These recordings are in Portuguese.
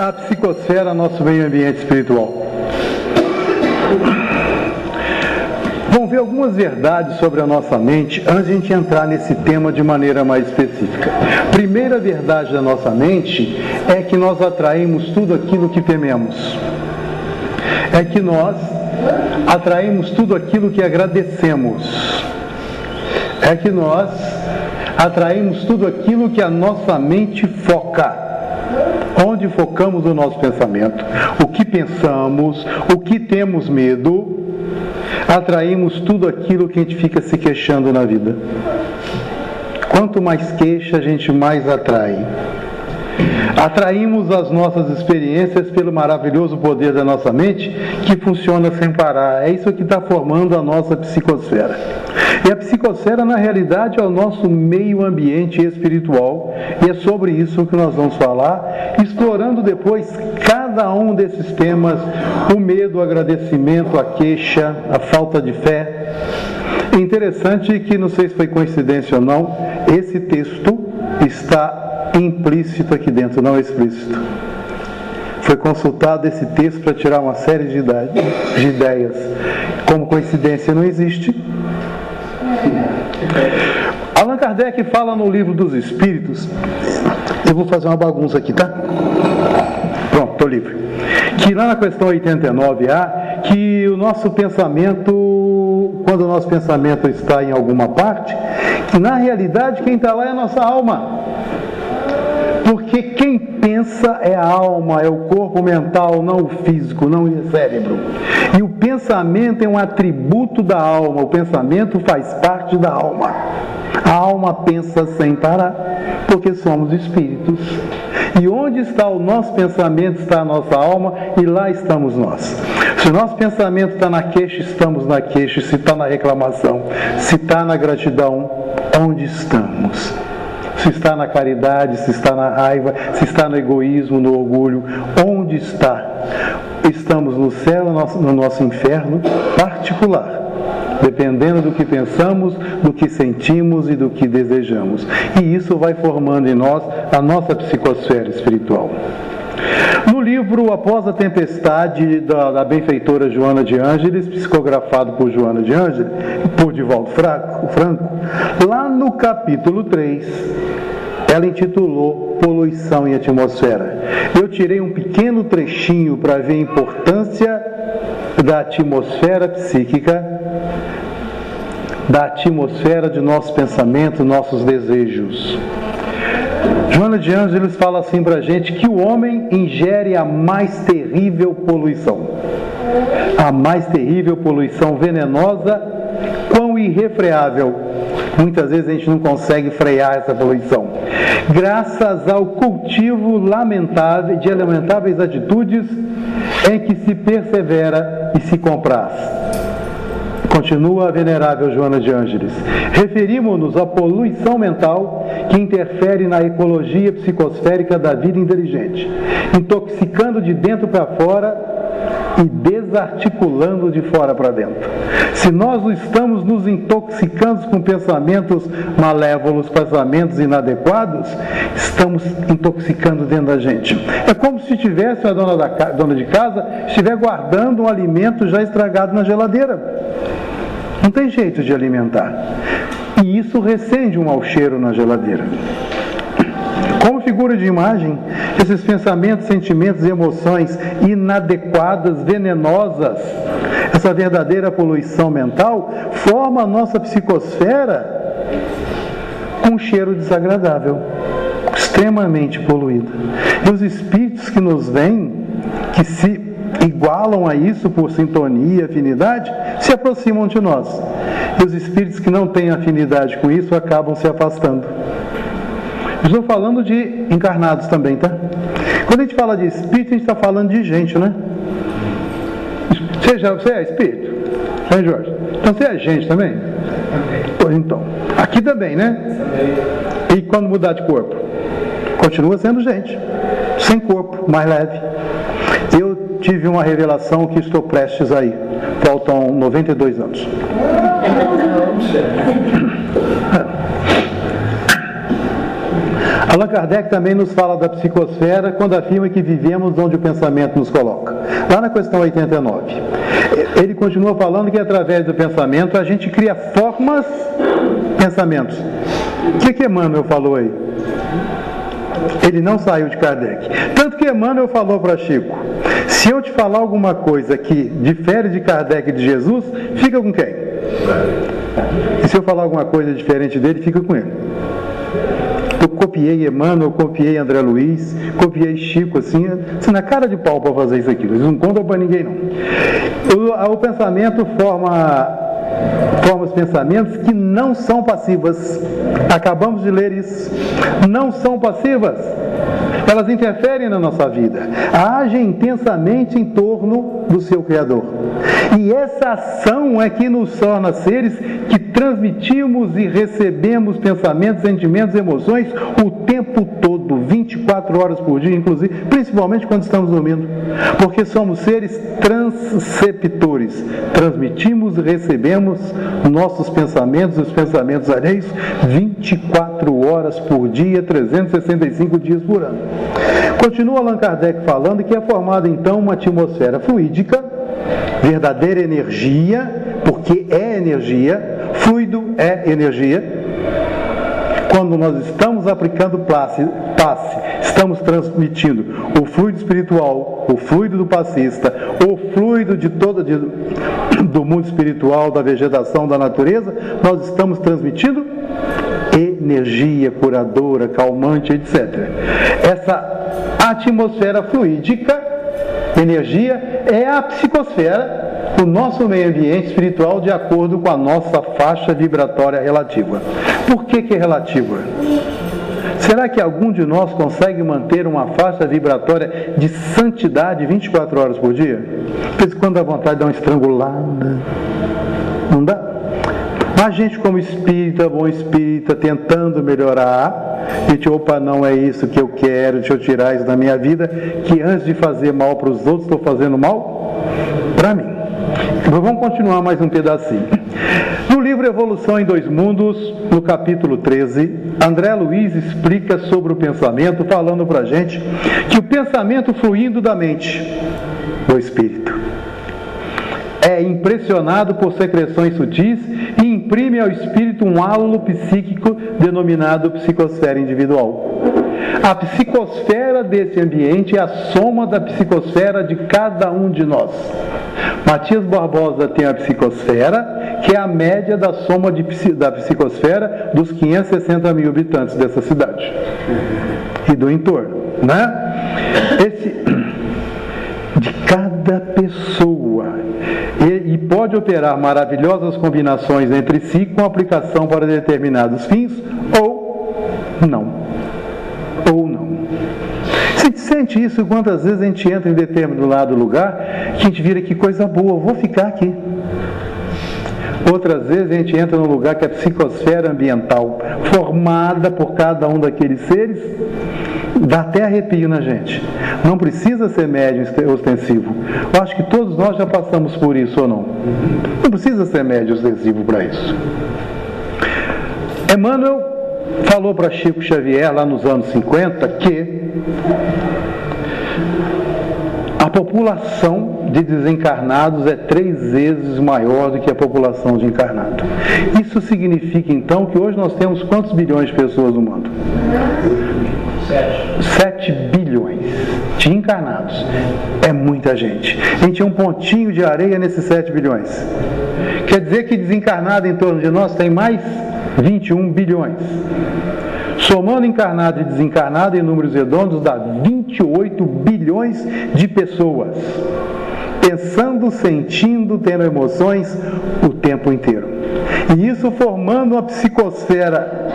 a psicosfera, nosso meio ambiente espiritual. Vamos ver algumas verdades sobre a nossa mente antes de a gente entrar nesse tema de maneira mais específica. Primeira verdade da nossa mente é que nós atraímos tudo aquilo que tememos. É que nós atraímos tudo aquilo que agradecemos. É que nós atraímos tudo aquilo que a nossa mente foca. Onde focamos o nosso pensamento, o que pensamos, o que temos medo, atraímos tudo aquilo que a gente fica se queixando na vida. Quanto mais queixa, a gente mais atrai. Atraímos as nossas experiências pelo maravilhoso poder da nossa mente, que funciona sem parar. É isso que está formando a nossa psicosfera. E a psicosfera, na realidade, é o nosso meio ambiente espiritual. E é sobre isso que nós vamos falar, explorando depois cada um desses temas: o medo, o agradecimento, a queixa, a falta de fé. É interessante que, não sei se foi coincidência ou não, esse texto está implícito aqui dentro, não explícito. Foi consultado esse texto para tirar uma série de ideias. Como coincidência não existe. Allan Kardec fala no Livro dos Espíritos, eu vou fazer uma bagunça aqui, tá? Pronto, estou livre. Que lá na questão 89A, que o nosso pensamento, quando o nosso pensamento está em alguma parte, que na realidade quem está lá é a nossa alma. Porque quem pensa é a alma, é o corpo mental, não o físico, não o cérebro. E o pensamento é um atributo da alma, o pensamento faz parte da alma. A alma pensa sem parar, porque somos espíritos. E onde está o nosso pensamento, está a nossa alma, e lá estamos nós. Se o nosso pensamento está na queixa, estamos na queixa. Se está na reclamação, se está na gratidão, onde estamos? Se está na caridade, se está na raiva, se está no egoísmo, no orgulho, onde está? Estamos no céu, no nosso inferno particular, dependendo do que pensamos, do que sentimos e do que desejamos. E isso vai formando em nós a nossa psicosfera espiritual. No livro Após a Tempestade, da benfeitora Joana de Ângeles, psicografado por Joana de Ângeles, por Divaldo Franco, lá no capítulo 3, ela intitulou Poluição em Atmosfera. Eu tirei um pequeno trechinho para ver a importância da atmosfera psíquica, da atmosfera de nossos pensamentos, nossos desejos. Joana de Ângeles fala assim para a gente que o homem ingere a mais terrível poluição. A mais terrível poluição venenosa, quão irrefreável. Muitas vezes a gente não consegue frear essa poluição. Graças ao cultivo lamentável de lamentáveis atitudes em que se persevera e se compraz. Continua a venerável Joana de Ângeles. Referimos-nos à poluição mental que interfere na ecologia psicosférica da vida inteligente, intoxicando de dentro para fora e desarticulando de fora para dentro. Se nós estamos nos intoxicando com pensamentos malévolos, pensamentos inadequados, estamos intoxicando dentro da gente. É como se tivesse a dona de casa estiver guardando um alimento já estragado na geladeira. Não tem jeito de alimentar. E isso recende um mau cheiro na geladeira. Como figura de imagem, esses pensamentos, sentimentos e emoções inadequadas, venenosas, essa verdadeira poluição mental, forma a nossa psicosfera com um cheiro desagradável, extremamente poluída. E os espíritos que nos vêm, que se igualam a isso por sintonia, afinidade, se aproximam de nós. E os espíritos que não têm afinidade com isso acabam se afastando. Estou falando de encarnados também, tá? Quando a gente fala de espírito, a gente está falando de gente, né? Você é espírito? É, Jorge? Então você é gente também? Pois então. Aqui também, né? E quando mudar de corpo? Continua sendo gente. Sem corpo, mais leve. Eu tive uma revelação que estou prestes a ir. Faltam 92 anos. Allan Kardec também nos fala da psicosfera quando afirma que vivemos onde o pensamento nos coloca. Lá na questão 89. Ele continua falando que através do pensamento a gente cria formas, pensamentos. O que Emmanuel falou aí? Ele não saiu de Kardec. Tanto que Emmanuel falou para Chico: se eu te falar alguma coisa que difere de Kardec e de Jesus, fica com quem? E se eu falar alguma coisa diferente dele, fica com ele. Eu copiei Emmanuel, copiei André Luiz, copiei Chico, assim na cara de pau para fazer isso aqui. Eles não contam para ninguém, não. O pensamento forma os pensamentos que não são passivas. Acabamos de ler isso. Não são passivas. Elas interferem na nossa vida. Agem intensamente em torno do seu Criador. E essa ação é que nos torna seres que transmitimos e recebemos pensamentos, sentimentos, emoções o tempo todo, 24 horas por dia, inclusive, principalmente quando estamos dormindo. Porque somos seres transceptores. Transmitimos e recebemos nossos pensamentos e os pensamentos alheios 24 horas por dia, 365 dias por ano. Continua Allan Kardec falando que é formada então uma atmosfera fluídica, verdadeira energia, porque é energia, fluido é energia. Quando nós estamos aplicando passe, estamos transmitindo o fluido espiritual, o fluido do passista, o fluido do mundo espiritual, da vegetação, da natureza, nós estamos transmitindo energia curadora, calmante, etc. Essa atmosfera fluídica, energia, é a psicosfera, o nosso meio ambiente espiritual de acordo com a nossa faixa vibratória relativa. Por que é relativa? Será que algum de nós consegue manter uma faixa vibratória de santidade 24 horas por dia? De vez em quando dá vontade de dar uma estrangulada. Não dá? A gente como espírita, bom espírita, tentando melhorar, a gente, opa, não é isso que eu quero, deixa eu tirar isso da minha vida, que antes de fazer mal para os outros, estou fazendo mal para mim. Vamos continuar mais um pedacinho. No livro Evolução em Dois Mundos, no capítulo 13, André Luiz explica sobre o pensamento, falando para a gente que o pensamento fluindo da mente, do espírito, é impressionado por secreções sutis e imprime ao espírito um halo psíquico denominado psicosfera individual. A psicosfera desse ambiente é a soma da psicosfera de cada um de nós. Matias Barbosa tem a psicosfera, que é a média da soma da psicosfera dos 560 mil habitantes dessa cidade e do entorno, né? De cada pessoa, e pode operar maravilhosas combinações entre si com aplicação para determinados fins ou não. A gente sente isso quantas vezes a gente entra em determinado lugar que a gente vira, que coisa boa, vou ficar aqui. Outras vezes a gente entra num lugar que é a psicosfera ambiental, formada por cada um daqueles seres, dá até arrepio na gente. Não precisa ser médium ostensivo. Eu acho que todos nós já passamos por isso ou não. Não precisa ser médium ostensivo para isso. Emmanuel falou para Chico Xavier lá nos anos 50 que a população de desencarnados é 3 vezes maior do que a população de encarnados. Isso significa então que hoje nós temos quantos bilhões de pessoas no mundo? 7 bilhões de encarnados. É muita gente. A gente é um pontinho de areia nesses 7 bilhões. Quer dizer que desencarnado em torno de nós tem mais 21 bilhões. Somando encarnado e desencarnado em números redondos, dá 28 bilhões de pessoas. Pensando, sentindo, tendo emoções o tempo inteiro. E isso formando uma psicosfera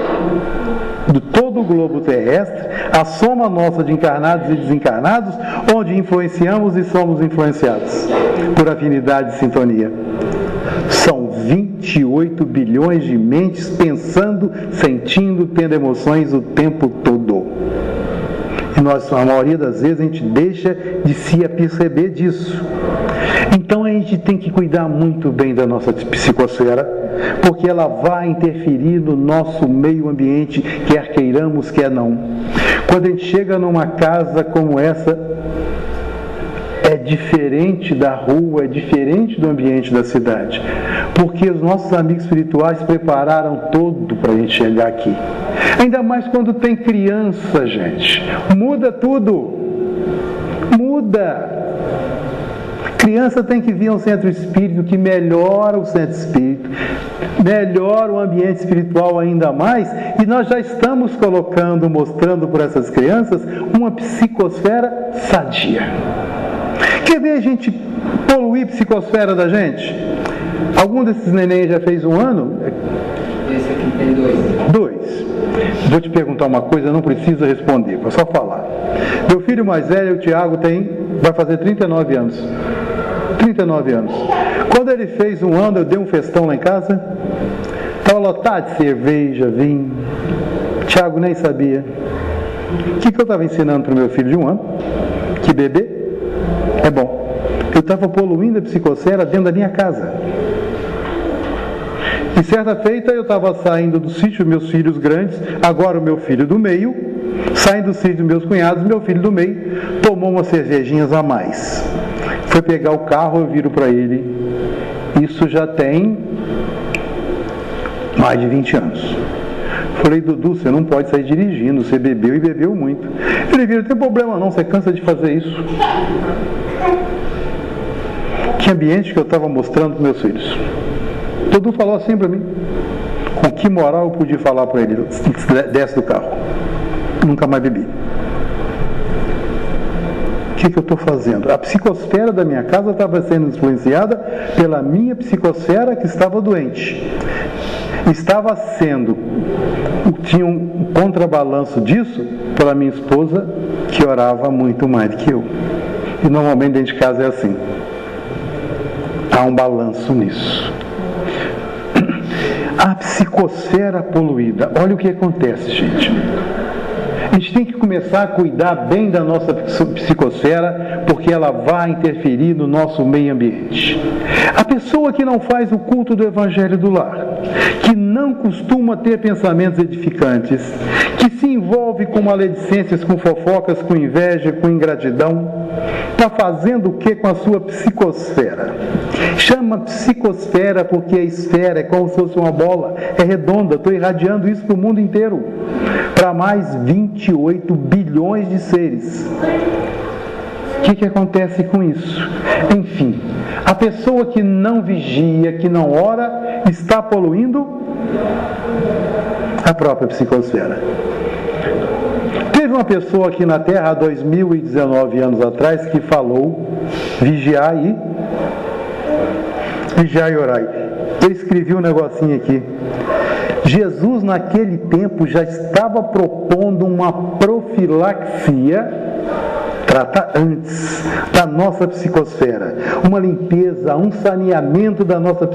de todo o globo terrestre, a soma nossa de encarnados e desencarnados, onde influenciamos e somos influenciados por afinidade e sintonia. São 28 bilhões de mentes pensando, sentindo, tendo emoções o tempo todo. E nós, a maioria das vezes, a gente deixa de se aperceber disso. Então a gente tem que cuidar muito bem da nossa psicosfera, porque ela vai interferir no nosso meio ambiente, quer queiramos, quer não. Quando a gente chega numa casa como essa, é diferente da rua, é diferente do ambiente da cidade, porque os nossos amigos espirituais prepararam tudo para a gente chegar aqui. Ainda mais quando tem criança, gente. Muda tudo. Muda. Criança tem que vir a um centro espírita que melhora o centro espírita, melhora o ambiente espiritual ainda mais, e nós já estamos mostrando para essas crianças uma psicosfera sadia. Quer ver a gente poluir a psicosfera da gente? Algum desses neném já fez 1 ano? Esse aqui tem 2. Vou te perguntar uma coisa, não precisa responder, vou só falar. Meu filho mais velho, o Tiago, vai fazer 39 anos. 39 anos. Quando ele fez 1 ano, eu dei um festão lá em casa. Estava lotado de cerveja, vinho. Tiago nem sabia. O que eu estava ensinando para o meu filho de 1 ano? Que beber é bom. Eu estava poluindo a psicosfera dentro da minha casa. E certa feita eu estava saindo do sítio dos meus filhos grandes, agora o meu filho do meio, saindo do sítio dos meus cunhados, meu filho do meio tomou umas cervejinhas a mais. Foi pegar o carro, eu viro para ele, isso já tem mais de 20 anos. Falei, Dudu, você não pode sair dirigindo, você bebeu e bebeu muito. Ele vira, não tem problema não, você cansa de fazer isso. Que ambiente que eu estava mostrando para meus filhos. Dudu falou assim para mim, com que moral eu podia falar para ele, desce do carro, nunca mais bebi. O que eu estou fazendo? A psicosfera da minha casa estava sendo influenciada pela minha psicosfera que estava doente. Tinha um contrabalanço disso pela minha esposa, que orava muito mais do que eu. E normalmente dentro de casa é assim. Há um balanço nisso. A psicosfera poluída. Olha o que acontece, gente. A gente tem que começar a cuidar bem da nossa psicosfera, porque ela vai interferir no nosso meio ambiente. A pessoa que não faz o culto do Evangelho do Lar, que não costuma ter pensamentos edificantes, que se envolve com maledicências, com fofocas, com inveja, com ingratidão, está fazendo o que com a sua psicosfera? Chama psicosfera porque a esfera é como se fosse uma bola, é redonda. Estou irradiando isso para o mundo inteiro, para mais 28 bilhões de seres. O que acontece com isso? Enfim, a pessoa que não vigia, que não ora, está poluindo a própria psicosfera. Teve uma pessoa aqui na Terra há 2019 anos atrás que falou vigiar e orar. Eu escrevi um negocinho aqui. Jesus naquele tempo já estava propondo uma profilaxia, trata antes da nossa psicosfera, uma limpeza, um saneamento da nossa,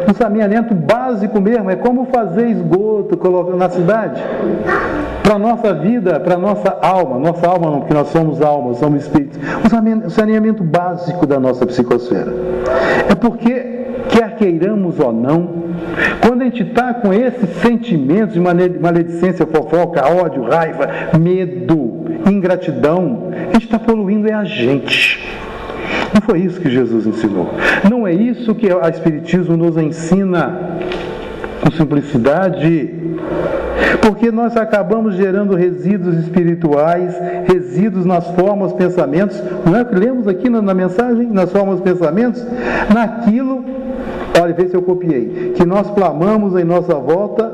um saneamento básico mesmo, é como fazer esgoto na cidade, para a nossa vida, para a nossa alma não, porque nós somos almas, somos espíritos, um saneamento básico da nossa psicosfera. É porque, quer queiramos ou não, quando a gente está com esses sentimentos de maledicência, fofoca, ódio, raiva, medo, ingratidão, a gente está poluindo a gente. Não foi isso que Jesus ensinou. Não é isso que o Espiritismo nos ensina com simplicidade. Porque nós acabamos gerando resíduos espirituais, resíduos nas formas, pensamentos, não é o que lemos aqui na mensagem, nas formas, pensamentos, naquilo, olha, vê se eu copiei, que nós clamamos em nossa volta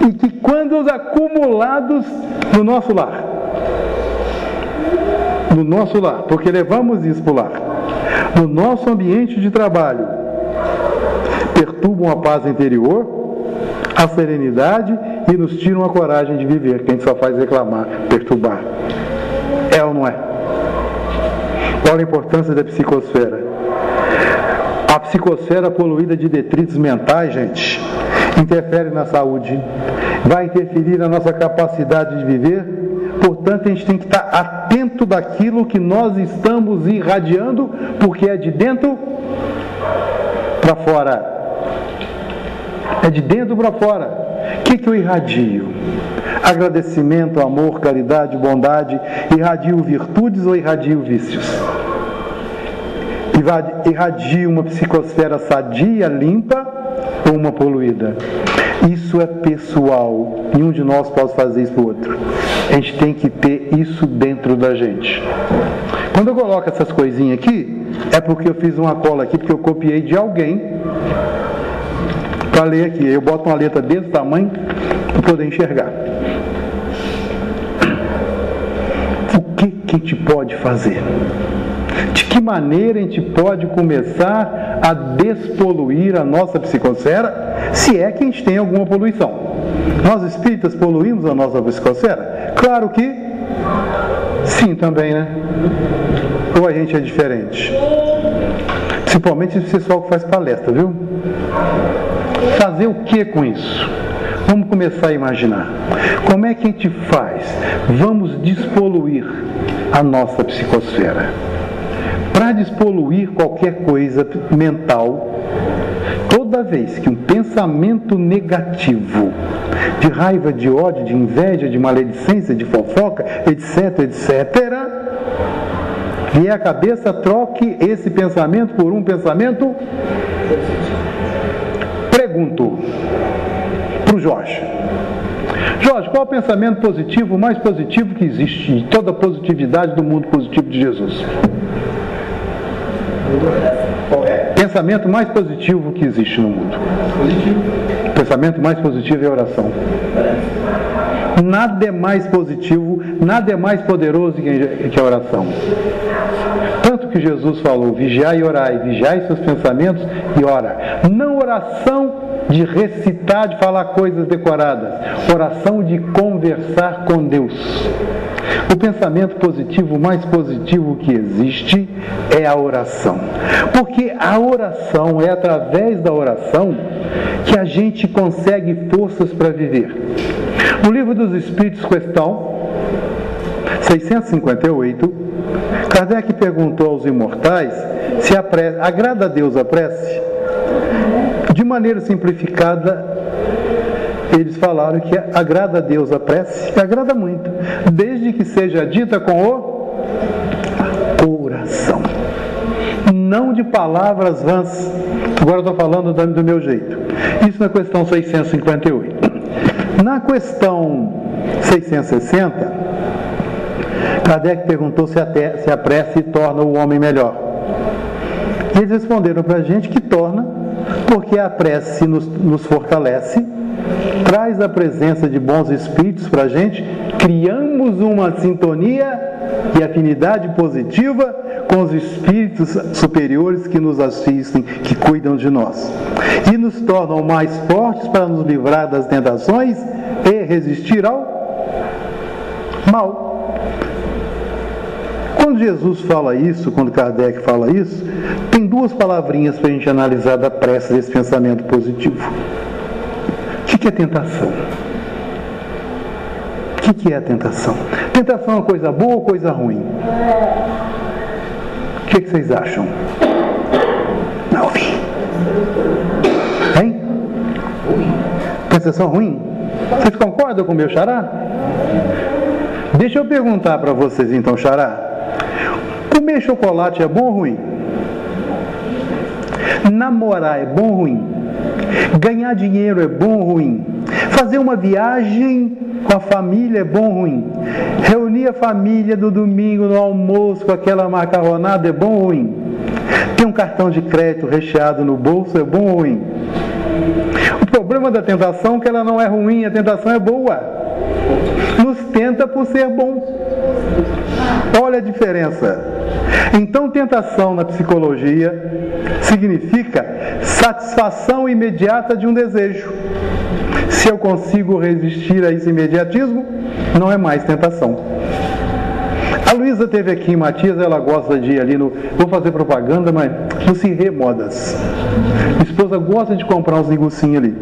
e que quando acumulados no nosso lar, porque levamos isso para o lar, no nosso ambiente de trabalho, perturbam a paz interior, a serenidade e nos tiram a coragem de viver, que a gente só faz reclamar, perturbar. É ou não é? Olha a importância da psicosfera. A psicosfera poluída de detritos mentais, gente, interfere na saúde, vai interferir na nossa capacidade de viver, Portanto, a gente tem que estar atento daquilo que nós estamos irradiando, porque é de dentro para fora. É de dentro para fora. O que eu irradio? Agradecimento, amor, caridade, bondade. Irradio virtudes ou irradio vícios? Irradio uma psicosfera sadia, limpa ou uma poluída? Isso é pessoal. Nenhum de nós pode fazer isso para o outro. A gente tem que ter isso dentro da gente. Quando eu coloco essas coisinhas aqui, é porque eu fiz uma cola aqui, porque eu copiei de alguém para ler aqui. Eu boto uma letra desse tamanho para poder enxergar. O que a gente pode fazer? De que maneira a gente pode começar a despoluir a nossa psicosfera, se é que a gente tem alguma poluição? Nós espíritas poluímos a nossa psicosfera? Claro que sim também, né? Ou a gente é diferente? Principalmente esse pessoal que faz palestra, viu? Fazer o que com isso? Vamos começar a imaginar. Como é que a gente faz? Vamos despoluir a nossa psicosfera. Para despoluir qualquer coisa mental, toda vez que um pensamento negativo, de raiva, de ódio, de inveja, de maledicência, de fofoca, etc, etc, vier à cabeça, troque esse pensamento por um pensamento. Pergunto para o Jorge. Jorge, qual é o pensamento positivo, mais positivo que existe de toda a positividade do mundo positivo de Jesus? Pensamento mais positivo que existe no mundo. Pensamento mais positivo é a oração. Nada é mais positivo, nada é mais poderoso que a oração. Tanto que Jesus falou, vigiai e orai, vigiai seus pensamentos e ora. Não oração de recitar, de falar coisas decoradas. Oração de conversar com Deus. O pensamento positivo, mais positivo que existe, é a oração. Porque a oração, é através da oração que a gente consegue forças para viver. No Livro dos Espíritos, questão 658, Kardec perguntou aos imortais se a prece, agrada a Deus a prece? De maneira simplificada, eles falaram que agrada a Deus a prece, e agrada muito, desde que seja dita com o coração, não de palavras vãs. Agora eu estou falando do meu jeito. Isso na questão 658. Na questão 660, Kardec perguntou se a prece torna o homem melhor. E eles responderam para a gente que torna, porque a prece nos fortalece, traz a presença de bons espíritos para a gente, criamos uma sintonia e afinidade positiva com os espíritos superiores que nos assistem, que cuidam de nós, e nos tornam mais fortes para nos livrar das tentações e resistir ao mal. Quando Jesus fala isso, quando Kardec fala isso, tem duas palavrinhas para a gente analisar da prece desse pensamento positivo. O que é tentação? O que é a tentação? Tentação é uma coisa boa ou coisa ruim? O que vocês acham? Não ouvi. Hein? Tentação ruim? Vocês concordam com o meu xará? Deixa eu perguntar para vocês então, xará. Comer chocolate é bom ou ruim? Namorar é bom ou ruim? Ganhar dinheiro é bom ou ruim? Fazer uma viagem com a família é bom ou ruim? Reunir a família do domingo no almoço com aquela macarronada é bom ou ruim? Ter um cartão de crédito recheado no bolso é bom ou ruim? O problema da tentação é que ela não é ruim, a tentação é boa. Nos tenta por ser bom. Olha a diferença. Então, tentação na psicologia significa satisfação imediata de um desejo. Se eu consigo resistir a esse imediatismo, não é mais tentação. A Luísa esteve aqui em Matias, ela gosta de ir ali no... Vou fazer propaganda, mas no Cirrê Modas. Minha esposa gosta de comprar uns negocinhos ali.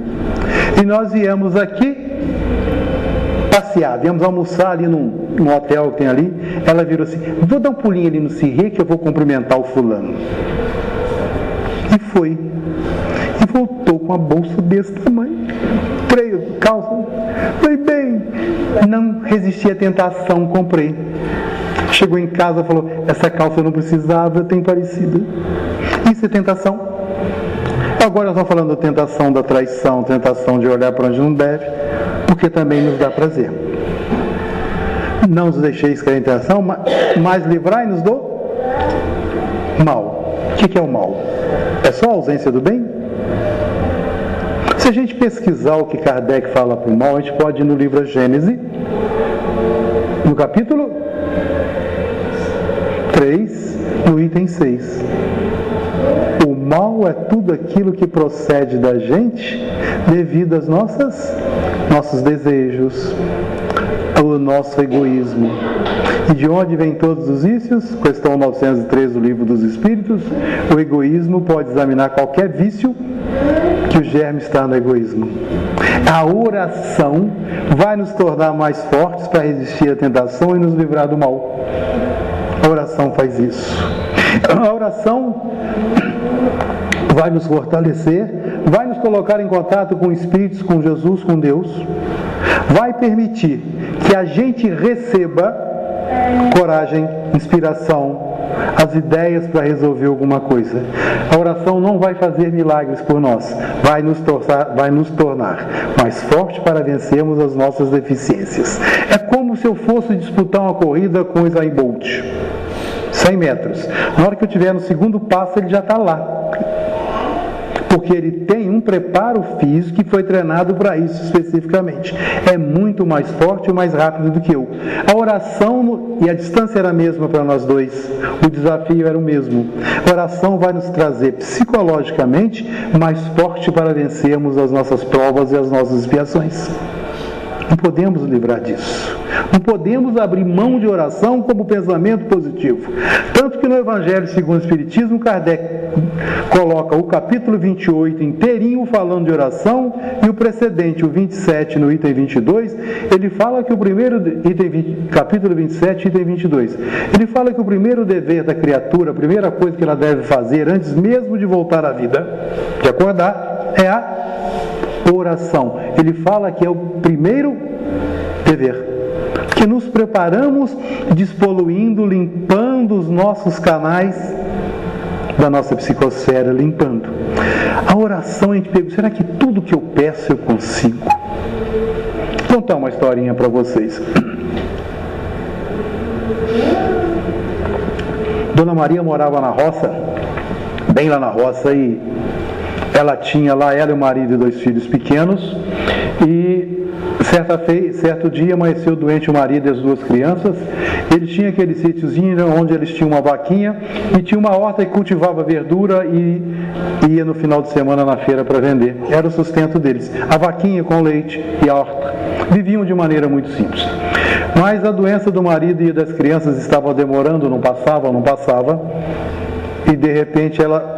E nós viemos aqui passear, viemos almoçar ali num no hotel que tem ali, ela virou assim, vou dar um pulinho ali no Cirrê que eu vou cumprimentar o fulano. E foi. E voltou com a bolsa desse tamanho. Calça. Falei, bem, não resisti à tentação, comprei. Chegou em casa e falou, essa calça eu não precisava, tem parecida. Isso é tentação. Agora eu estou falando da tentação da traição, tentação de olhar para onde não deve, porque também nos dá prazer. Não os deixeis cair em tentação, mas livrai-nos do mal. O que é o mal? É só a ausência do bem? Se a gente pesquisar o que Kardec fala para o mal, a gente pode ir no livro Gênesis, no capítulo 3, no item 6. O mal é tudo aquilo que procede da gente devido aos nossos desejos, ao nosso egoísmo. E de onde vêm todos os vícios? Questão 903 do Livro dos Espíritos. O egoísmo pode examinar qualquer vício, que o germe está no egoísmo. A oração vai nos tornar mais fortes para resistir à tentação e nos livrar do mal. A oração faz isso. A oração vai nos fortalecer, vai nos colocar em contato com espíritos, com Jesus, com Deus, vai permitir que a gente receba coragem, inspiração, as ideias para resolver alguma coisa. A oração não vai fazer milagres por nós, vai nos tornar mais fortes para vencermos as nossas deficiências. É como se eu fosse disputar uma corrida com o Usain Bolt, 100 metros. Na hora que eu estiver no segundo passo, ele já está lá. Porque ele tem um preparo físico que foi treinado para isso especificamente. É muito mais forte e mais rápido do que eu. A oração, e a distância era a mesma para nós dois, o desafio era o mesmo. A oração vai nos trazer psicologicamente mais forte para vencermos as nossas provas e as nossas expiações. Não podemos livrar disso. Não podemos abrir mão de oração como pensamento positivo. Tanto que no Evangelho segundo o Espiritismo, Kardec coloca o capítulo 28 inteirinho falando de oração e o precedente, o 27 no item 22, ele fala que o primeiro capítulo 27, item 22, ele fala que o primeiro dever da criatura, a primeira coisa que ela deve fazer antes mesmo de voltar à vida, de acordar, é a oração. Ele fala que é o primeiro dever, que nos preparamos despoluindo, limpando os nossos canais da nossa psicosfera, limpando. A oração, a gente pergunta, será que tudo que eu peço eu consigo? Vou contar uma historinha para vocês. Dona Maria morava na roça, bem lá na roça, e ela tinha lá, ela e o marido e 2 filhos pequenos, e certo dia amanheceu doente o marido e as 2 crianças. Eles tinham aquele sítiozinho onde eles tinham uma vaquinha e tinha uma horta que cultivava verdura e ia no final de semana na feira para vender. Era o sustento deles, a vaquinha com leite e a horta. Viviam de maneira muito simples. Mas a doença do marido e das crianças estava demorando, não passava. E de repente ela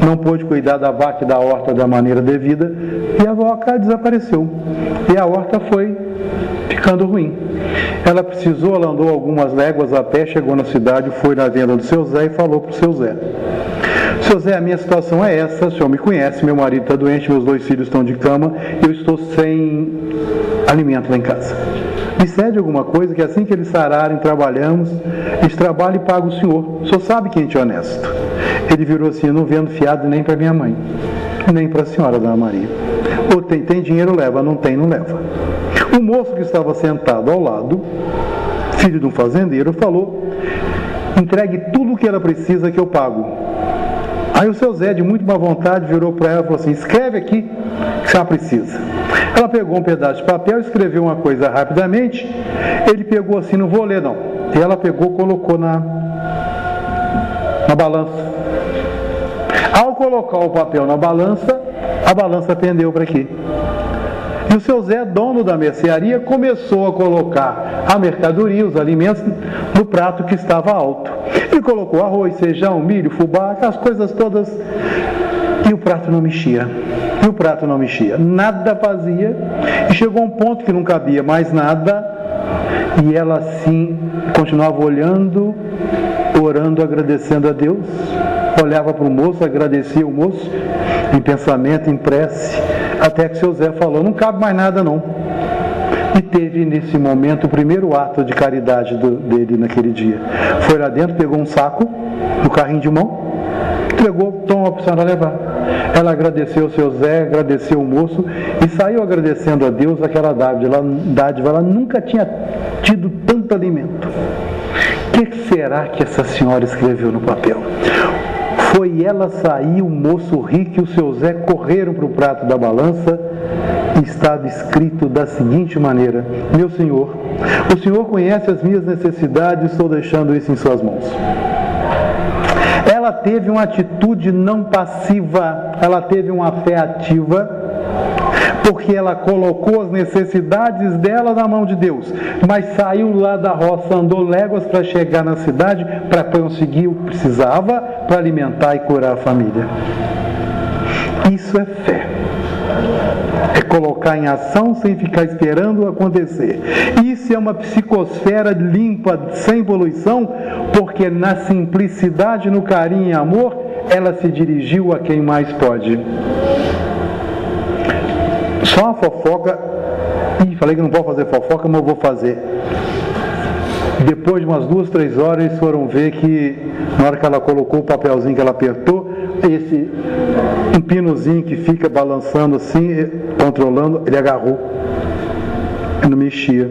não pôde cuidar da vaca e da horta da maneira devida, e a vaca desapareceu. E a horta foi ficando ruim. Ela andou algumas léguas a pé, chegou na cidade, foi na venda do seu Zé e falou para o seu Zé: seu Zé, a minha situação é essa, o senhor me conhece, meu marido está doente, meus 2 filhos estão de cama, eu estou sem alimento lá em casa. Me cede alguma coisa, que assim que eles sararem, trabalhamos, eles trabalham e pagam o senhor. O senhor sabe que a gente é honesto. Ele virou assim: eu não vendo fiado nem para minha mãe, nem para a senhora, Dona Maria. Ou tem dinheiro, leva, não tem, não leva. O moço que estava sentado ao lado, filho de um fazendeiro, falou: entregue tudo o que ela precisa que eu pago. Aí o seu Zé, de muito má vontade, virou para ela e falou assim: escreve aqui que ela precisa. Ela pegou um pedaço de papel, escreveu uma coisa rapidamente. Ele pegou assim: não vou ler não. E ela pegou, colocou na balança. Ao colocar o papel na balança, a balança pendeu para aqui. E o seu Zé, dono da mercearia, começou a colocar a mercadoria, os alimentos, no prato que estava alto. Ele colocou arroz, feijão, milho, fubá, aquelas coisas todas, e o prato não mexia. Nada fazia. E chegou um ponto que não cabia mais nada E ela assim continuava olhando, orando, agradecendo a Deus. Olhava para o moço, agradecia o moço, em pensamento, em prece, até que seu Zé falou: não cabe mais nada não. E teve nesse momento o primeiro ato de caridade dele naquele dia. Foi lá dentro, pegou um saco do carrinho de mão, entregou: toma para a senhora levar. Ela agradeceu o seu Zé, agradeceu o moço e saiu agradecendo a Deus aquela dádiva. Ela nunca tinha tido tanto alimento. O que será que essa senhora escreveu no papel? Foi ela sair, o moço rico e o seu Zé correram para o prato da balança e estava escrito da seguinte maneira: meu Senhor, o Senhor conhece as minhas necessidades, estou deixando isso em suas mãos. Ela teve uma atitude não passiva, ela teve uma fé ativa, porque ela colocou as necessidades dela na mão de Deus, mas saiu lá da roça, andou léguas para chegar na cidade, para conseguir o que precisava, para alimentar e curar a família. Isso é fé. É colocar em ação sem ficar esperando acontecer. Isso é uma psicosfera limpa, sem poluição, porque na simplicidade, no carinho e amor, ela se dirigiu a quem mais pode. Só uma fofoca. Falei que não pode fazer fofoca, mas eu vou fazer. Depois de umas 2, 3 horas, eles foram ver que na hora que ela colocou o papelzinho que ela apertou, esse um pinozinho que fica balançando assim, controlando, ele agarrou. Não mexia.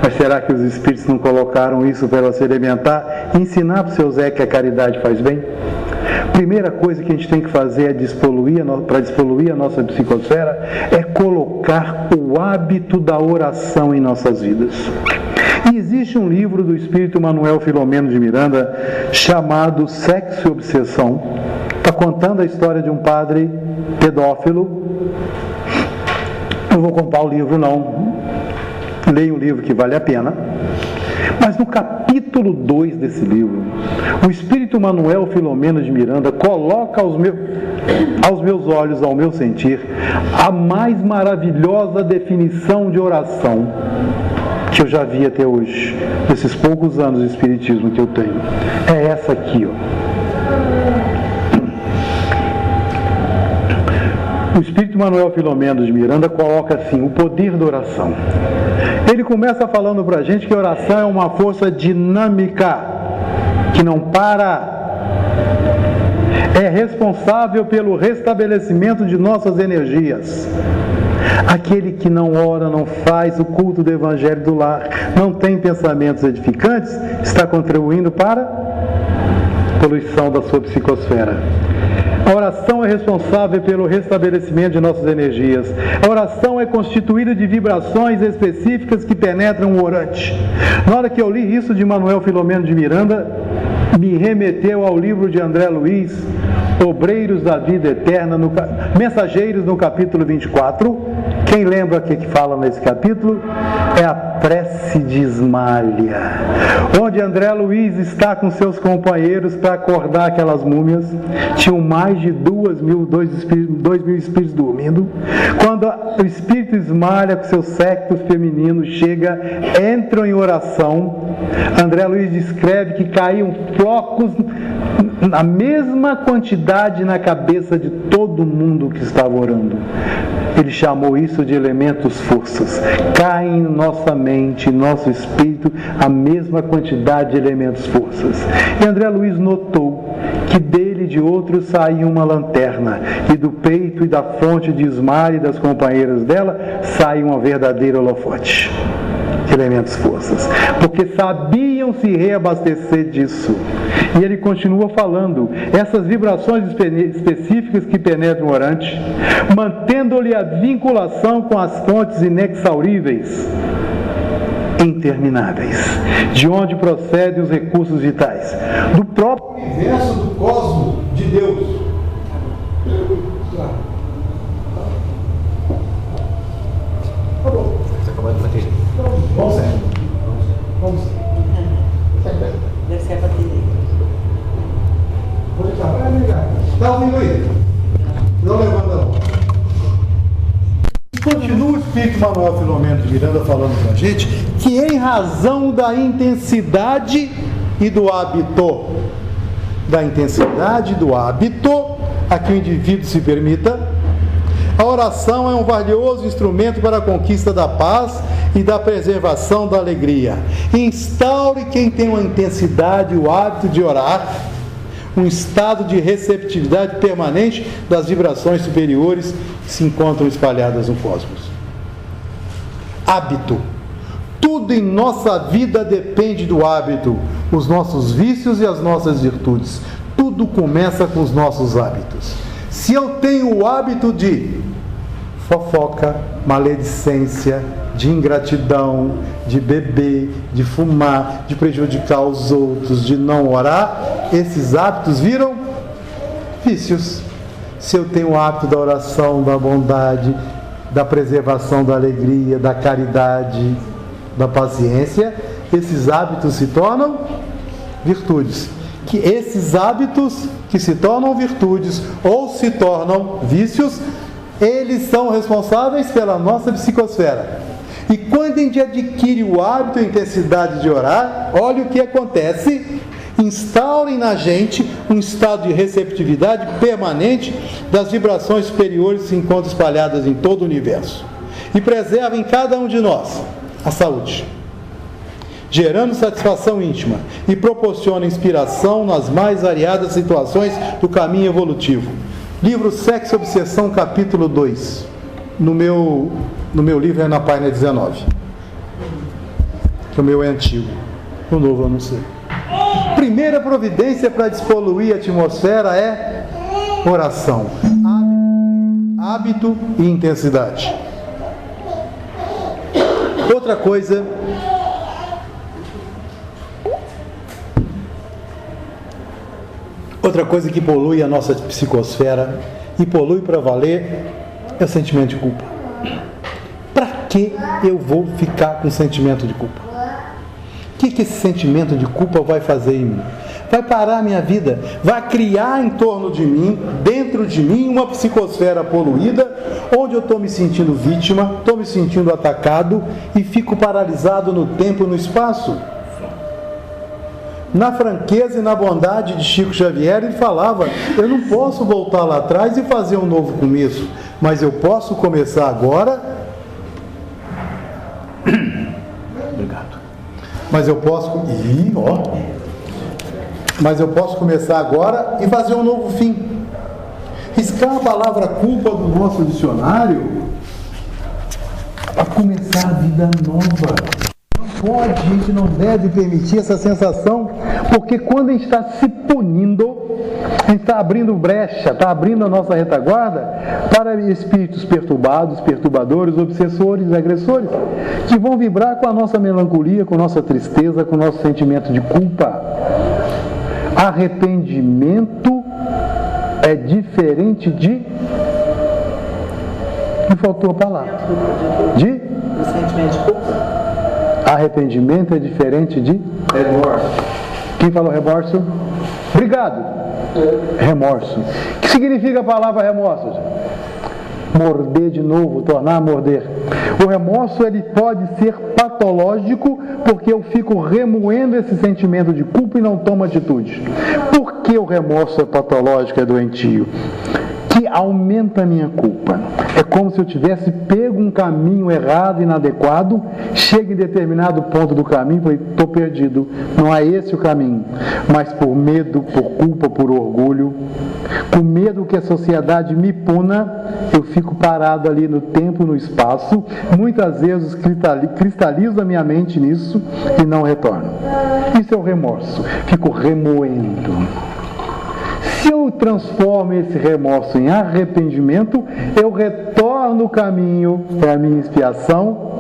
Mas será que os espíritos não colocaram isso para ela se alimentar? Ensinar para o seu Zé que a caridade faz bem? Primeira coisa que a gente tem que fazer para despoluir a nossa psicosfera é colocar o hábito da oração em nossas vidas. E existe um livro do espírito Manuel Filomeno de Miranda chamado Sexo e Obsessão. Está contando a história de um padre pedófilo. Não vou contar o livro não. Leia um livro que vale a pena. Mas no capítulo 2 desse livro, o espírito Manuel Filomeno de Miranda coloca aos meus olhos, ao meu sentir, a mais maravilhosa definição de oração que eu já vi até hoje, nesses poucos anos de espiritismo que eu tenho. É essa aqui, ó. O espírito Manuel Filomeno de Miranda coloca assim: o poder da oração. Ele começa falando para a gente que a oração é uma força dinâmica, que não para, é responsável pelo restabelecimento de nossas energias. Aquele que não ora, não faz o culto do Evangelho do lar, não tem pensamentos edificantes, está contribuindo para a poluição da sua psicosfera. A oração é responsável pelo restabelecimento de nossas energias. A oração é constituída de vibrações específicas que penetram o orante. Na hora que eu li isso de Manuel Filomeno de Miranda, me remeteu ao livro de André Luiz, Obreiros da Vida Eterna, Mensageiros, no capítulo 24. Quem lembra o que fala nesse capítulo? É a prece de Ismália, onde André Luiz está com seus companheiros para acordar aquelas múmias. Tinham mais de 2 mil espíritos dormindo. Quando o espírito Ismália, com seus séquitos femininos, chega, entram em oração. André Luiz descreve que caíam flocos na mesma quantidade na cabeça de todo mundo que estava orando. Ele chamou isso de elementos forças. Caem em nossa mente, nosso espírito, a mesma quantidade de elementos forças. E André Luiz notou que dele e de outros saía uma lanterna, e do peito e da fonte de Ismália e das companheiras dela saía uma verdadeira holofote. Elementos forças, porque sabiam se reabastecer disso. E ele continua falando: essas vibrações específicas que penetram o orante, mantendo-lhe a vinculação com as fontes inexauríveis, intermináveis, de onde procedem os recursos vitais do próprio universo, do cosmos de Deus. Tá bom. Está acabando a bateria. Vamos ser. Deve ser a bateria. Pode estar, vai ligar. Está ouvindo aí? Não levanta não. Continua Espírito Manuel Filomeno de Miranda falando para a gente que em razão da intensidade e do hábito, a que o indivíduo se permita, a oração é um valioso instrumento para a conquista da paz e da preservação da alegria. Instaure quem tem uma intensidade, o hábito de orar, um estado de receptividade permanente das vibrações superiores que se encontram espalhadas no cosmos. Hábito. Tudo em nossa vida depende do hábito, os nossos vícios e as nossas virtudes. Tudo começa com os nossos hábitos. Se eu tenho o hábito de fofoca, maledicência, de ingratidão, de beber, de fumar, de prejudicar os outros, de não orar, esses hábitos viram vícios. Se eu tenho o hábito da oração, da bondade, da preservação da alegria, da caridade, da paciência, esses hábitos se tornam virtudes. Que esses hábitos que se tornam virtudes ou se tornam vícios, eles são responsáveis pela nossa psicosfera. E quando a gente adquire o hábito e a intensidade de orar, olha o que acontece: instaurem na gente um estado de receptividade permanente das vibrações superiores que se encontram espalhadas em todo o universo. E preservem cada um de nós a saúde, gerando satisfação íntima e proporciona inspiração nas mais variadas situações do caminho evolutivo. Livro Sexo e Obsessão, capítulo 2. No meu livro é na página 19. Que o meu é antigo. O novo eu não sei. Primeira providência para despoluir a atmosfera é oração. Hábito e intensidade. Outra coisa que polui a nossa psicosfera, e polui para valer, é o sentimento de culpa. Para que eu vou ficar com sentimento de culpa? O que esse sentimento de culpa vai fazer em mim? Vai parar a minha vida, vai criar em torno de mim, dentro de mim, uma psicosfera poluída, onde eu estou me sentindo vítima, estou me sentindo atacado e fico paralisado no tempo e no espaço. Na franqueza e na bondade de Chico Xavier, ele falava: eu não posso voltar lá atrás e fazer um novo começo, mas eu posso começar agora. Obrigado. Mas eu posso começar agora e fazer um novo fim. Riscar a palavra culpa do nosso dicionário para começar a vida nova. A gente não deve permitir essa sensação, porque quando a gente está se punindo, a gente está abrindo brecha, está abrindo a nossa retaguarda para espíritos perturbados, perturbadores, obsessores, agressores, que vão vibrar com a nossa melancolia, com a nossa tristeza, com o nosso sentimento de culpa. Arrependimento é diferente de... Me faltou a palavra. De? O sentimento de culpa. Arrependimento é diferente de remorso. Quem falou remorso? Obrigado. Remorso. O que significa a palavra remorso? Morder de novo, tornar a morder. O remorso, ele pode ser patológico, porque eu fico remoendo esse sentimento de culpa e não tomo atitude. Por que o remorso é patológico, é doentio? Que aumenta a minha culpa. É como se eu tivesse pego um caminho errado, inadequado, chego em determinado ponto do caminho e falei: estou perdido, não é esse o caminho. Mas por medo, por culpa, por orgulho, com medo que a sociedade me puna, eu fico parado ali no tempo, no espaço, muitas vezes cristalizo a minha mente nisso e não retorno. Isso é o remorso, fico remoendo. Se eu transformo esse remorso em arrependimento, eu retorno o caminho, é a minha expiação,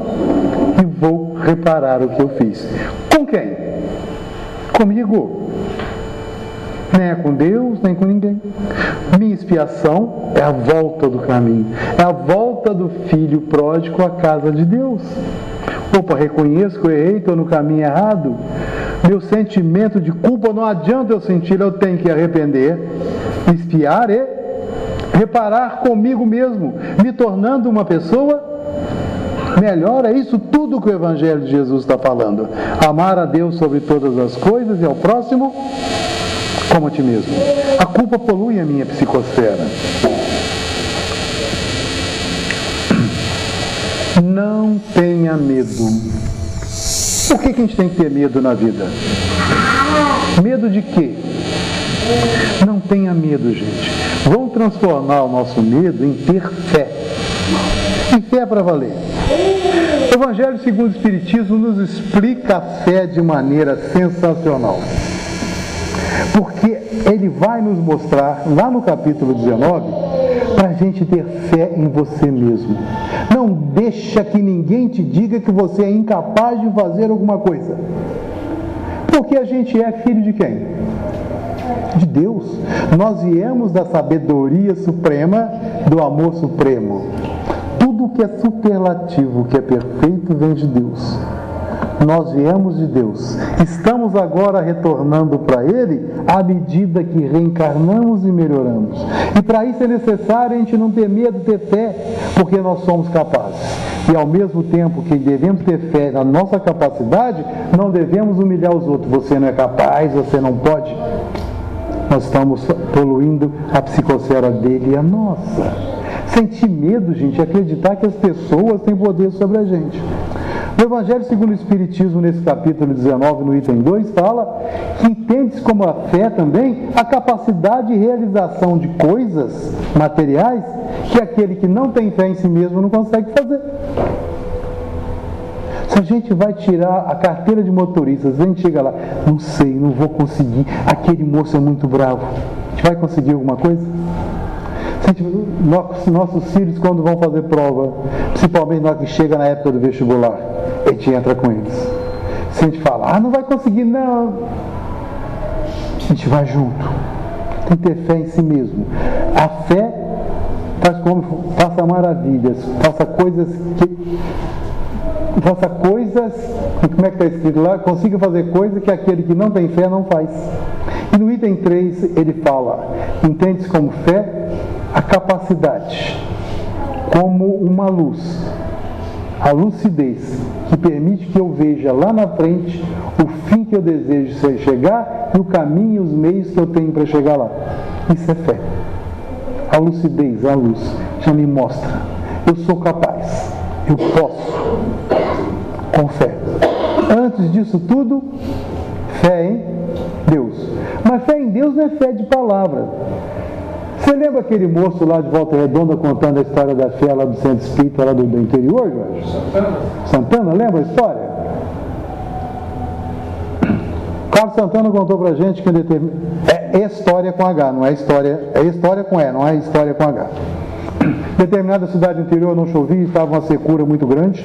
e vou reparar o que eu fiz. Com quem? Comigo. Nem é com Deus, nem com ninguém. Minha expiação é a volta do caminho, é a volta do filho pródigo à casa de Deus. Opa, reconheço que eu errei, estou no caminho errado. Meu sentimento de culpa não adianta eu sentir, eu tenho que arrepender, expiar e reparar comigo mesmo, me tornando uma pessoa Melhor é isso tudo que o Evangelho de Jesus está falando. Amar a Deus sobre todas as coisas e ao próximo como a ti mesmo. A culpa polui a minha psicosfera. Não tenha medo. Por que a gente tem que ter medo na vida? Medo de quê? Não tenha medo, gente. Vamos transformar o nosso medo em ter fé. E fé para valer. O Evangelho segundo o Espiritismo nos explica a fé de maneira sensacional. Porque ele vai nos mostrar, lá no capítulo 19, para a gente ter fé em você mesmo. Não deixa que ninguém te diga que você é incapaz de fazer alguma coisa. Porque a gente é filho de quem? De Deus. Nós viemos da sabedoria suprema, do amor supremo. Tudo que é superlativo, que é perfeito, vem de Deus. Nós viemos de Deus. Estamos agora retornando para Ele à medida que reencarnamos e melhoramos. E para isso é necessário a gente não ter medo, ter fé, porque nós somos capazes. E ao mesmo tempo que devemos ter fé na nossa capacidade, não devemos humilhar os outros. Você não é capaz, você não pode. Nós estamos poluindo a psicosfera dele e a nossa. Sentir medo, gente, é acreditar que as pessoas têm poder sobre a gente. O Evangelho segundo o Espiritismo, nesse capítulo 19, no item 2, fala que entende-se como a fé também a capacidade de realização de coisas materiais que aquele que não tem fé em si mesmo não consegue fazer. Se a gente vai tirar a carteira de motorista, a gente chega lá, não sei, não vou conseguir, aquele moço é muito bravo, a gente vai conseguir alguma coisa? Nossos filhos, quando vão fazer prova, principalmente na hora que chega na época do vestibular, a gente entra com eles. Se a gente fala, não vai conseguir, não, a gente vai junto. Tem que ter fé em si mesmo. A fé faça maravilhas, faça coisas, como é que está escrito lá? Consiga fazer coisas que aquele que não tem fé não faz. E no item 3 ele fala, entende-se como fé a capacidade, como uma luz, a lucidez, que permite que eu veja lá na frente o fim que eu desejo chegar e o caminho e os meios que eu tenho para chegar lá. Isso é fé. A lucidez, a luz, já me mostra, eu sou capaz, eu posso, com fé. Antes disso tudo, fé em Deus. Mas fé em Deus não é fé de palavra. Você lembra aquele moço lá de Volta Redonda contando a história da fé lá do centro espírita lá do interior, Jorge? Santana, lembra a história? Carlos Santana contou pra gente que é história com H, não é história, é história com E, não é história com H. Determinada cidade interior não chovia, estava uma secura muito grande.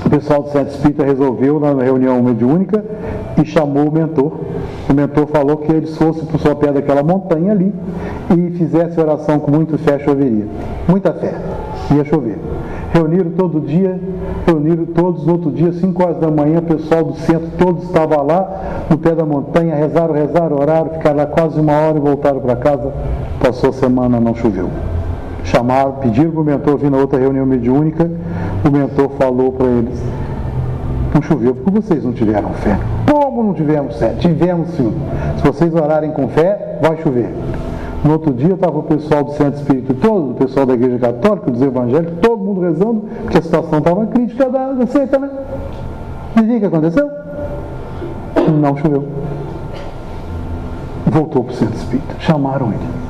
O pessoal do centro espírita resolveu, na reunião mediúnica, e chamou o mentor. O mentor falou que eles fossem para o sopé daquela montanha ali e fizesse oração com muita fé, choveria. Muita fé, ia chover. Reuniram todos, no outro dia, 5 horas da manhã, o pessoal do centro, todos estavam lá, no pé da montanha, rezaram, oraram, ficaram lá quase 1 hora e voltaram para casa. Passou a semana, não choveu. Chamaram, pediram para o mentor vir na outra reunião mediúnica, o mentor falou para eles, não choveu porque vocês não tiveram fé. Como não tivemos fé? Tivemos sim. Se vocês orarem com fé, vai chover. No outro dia estava o pessoal do centro espírita todo, o pessoal da igreja católica, dos evangélicos, todo mundo rezando, porque a situação estava crítica da seca, né? E o que aconteceu? Não choveu. Voltou para o centro espírita, chamaram ele.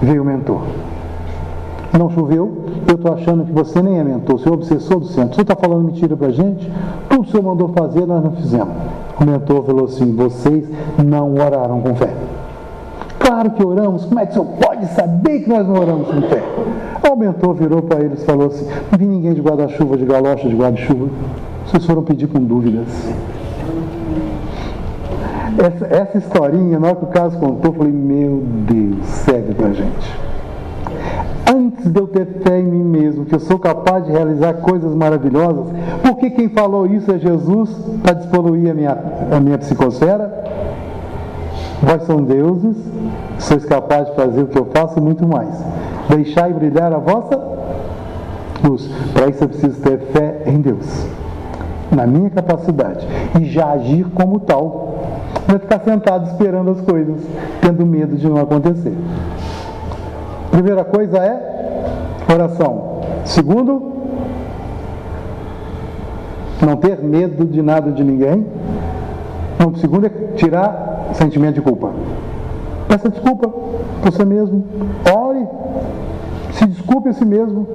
Veio o mentor. Não choveu, eu estou achando que você nem é mentor, você é obsessor do centro. Você está falando mentira para a gente? Tudo que o senhor mandou fazer, nós não fizemos. O mentor falou assim, vocês não oraram com fé. Claro que oramos, como é que o senhor pode saber que nós não oramos com fé? O mentor virou para eles e falou assim, não vi ninguém de guarda-chuva, de galocha, de guarda-chuva. Vocês foram pedir com dúvidas. Essa historinha, na hora que o Carlos contou, eu falei, meu Deus, serve pra gente. Antes de eu ter fé em mim mesmo, que eu sou capaz de realizar coisas maravilhosas, porque quem falou isso é Jesus, para despoluir a minha psicosfera. Vós são deuses, sois capazes de fazer o que eu faço e muito mais. Deixai brilhar a vossa Luz, para isso eu preciso ter fé em Deus, na minha capacidade, e já agir como tal. Não é ficar sentado esperando as coisas, tendo medo de não acontecer. Primeira coisa é oração. Segundo, não ter medo de nada de ninguém. Não, segundo é tirar sentimento de culpa. Peça desculpa por você mesmo. Ore. Se desculpe a si mesmo.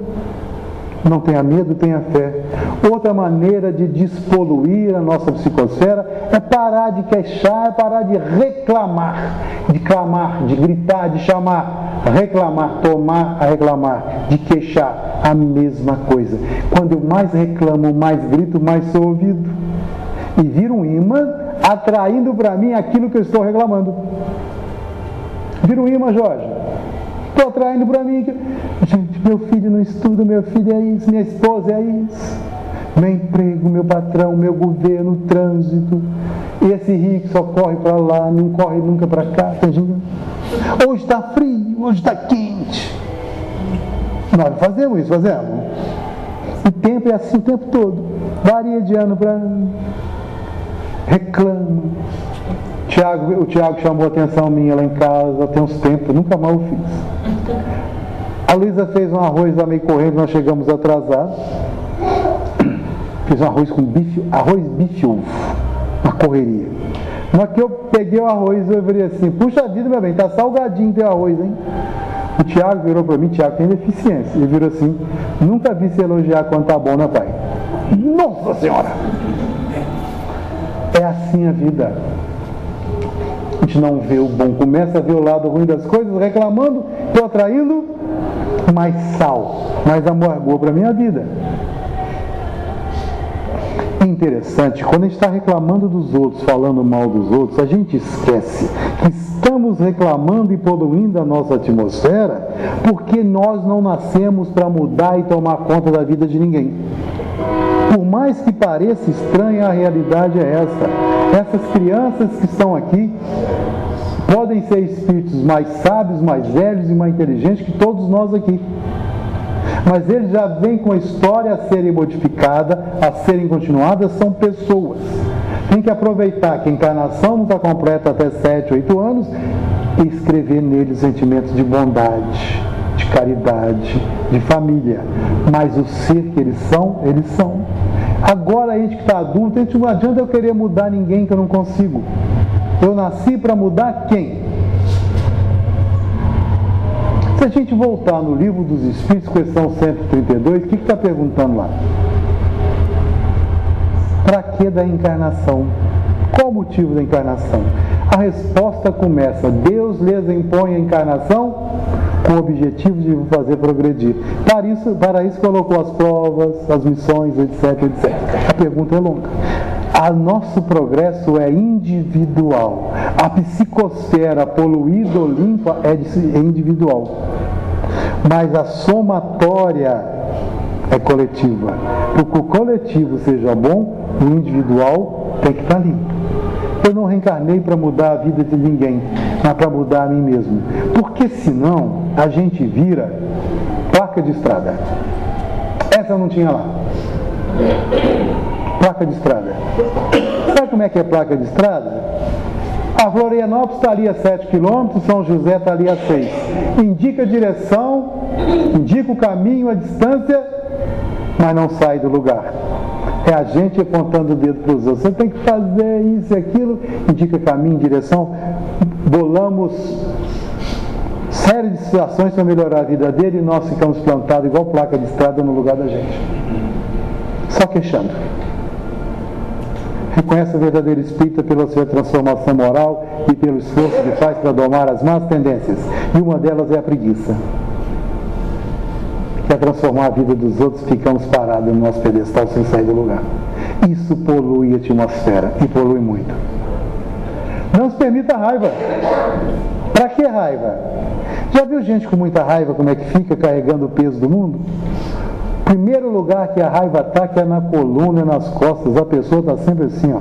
Não tenha medo, tenha fé. Outra maneira de despoluir a nossa psicosfera é parar de queixar, é parar de reclamar, de clamar, de gritar, de chamar, reclamar, tomar a reclamar, de queixar, a mesma coisa. Quando eu mais reclamo, mais grito, mais sou ouvido. E vira um imã atraindo para mim aquilo que eu estou reclamando. Vira um imã, Jorge. Estou atraindo para mim. Gente, meu filho não estuda, meu filho é isso, minha esposa é isso. Meu emprego, meu patrão, meu governo, o trânsito. E esse rio que só corre para lá, não corre nunca para cá. Hoje está frio, hoje está quente. Nós fazemos isso, fazemos. O tempo é assim o tempo todo. Varia de ano para ano. Reclama. O Tiago chamou a atenção minha lá em casa, tem uns tempos, nunca mais o fiz. A Luísa fez um arroz lá meio correndo, nós chegamos atrasados. Fiz um arroz com bife, bife ovo, uma correria. Na que eu peguei o arroz, eu falei assim, puxa vida, meu bem, tá salgadinho teu arroz, hein? O Tiago virou para mim, Tiago tem deficiência. Ele virou assim, nunca vi se elogiar quando tá bom, né, pai? Nossa Senhora! É assim a vida. A gente não vê o bom, começa a ver o lado ruim das coisas, reclamando, estou atraindo mais sal, mais amargor para a minha vida. É interessante, quando a gente está reclamando dos outros, falando mal dos outros, a gente esquece que estamos reclamando e poluindo a nossa atmosfera porque nós não nascemos para mudar e tomar conta da vida de ninguém. Por mais que pareça estranha, a realidade é essa. Essas crianças que estão aqui podem ser espíritos mais sábios, mais velhos e mais inteligentes que todos nós aqui. Mas eles já vêm com a história a serem modificada, a serem continuadas, são pessoas. Tem que aproveitar que a encarnação não está completa até 7, 8 anos e escrever neles sentimentos de bondade, de caridade, de família. Mas o ser que eles são, eles são. Agora a gente que está adulto, a gente não adianta eu querer mudar ninguém que eu não consigo. Eu nasci para mudar quem? Se a gente voltar no Livro dos Espíritos, questão 132, o que está perguntando lá? Para que da encarnação? Qual o motivo da encarnação? A resposta começa, Deus lhes impõe a encarnação com o objetivo de fazer progredir. Para isso colocou as provas, as missões, etc, etc. A pergunta é longa. O nosso progresso é individual. A psicosfera poluída ou limpa é individual. Mas a somatória é coletiva. Para que o coletivo seja bom, o individual tem que estar limpo. Eu não reencarnei para mudar a vida de ninguém, mas para mudar a mim mesmo. Porque senão a gente vira placa de estrada. Essa eu não tinha lá. Placa de estrada. Sabe como é que é placa de estrada? A Florianópolis está ali a 7 km, São José está ali a 6. Indica a direção, indica o caminho, a distância, mas não sai do lugar. É a gente apontando o dedo para os outros. Você tem que fazer isso e aquilo, indica caminho, direção. Bolamos série de situações para melhorar a vida dele e nós ficamos plantados igual placa de estrada no lugar da gente. Só queixando. Reconhece a verdadeira espírita pela sua transformação moral e pelo esforço que faz para domar as más tendências. E uma delas é a preguiça. Quer transformar a vida dos outros, ficamos parados no nosso pedestal sem sair do lugar. Isso polui a atmosfera e polui muito. Não se permita raiva. Para que raiva? Já viu gente com muita raiva como é que fica carregando o peso do mundo? Primeiro lugar que a raiva ataca é na coluna e nas costas. A pessoa está sempre assim, ó,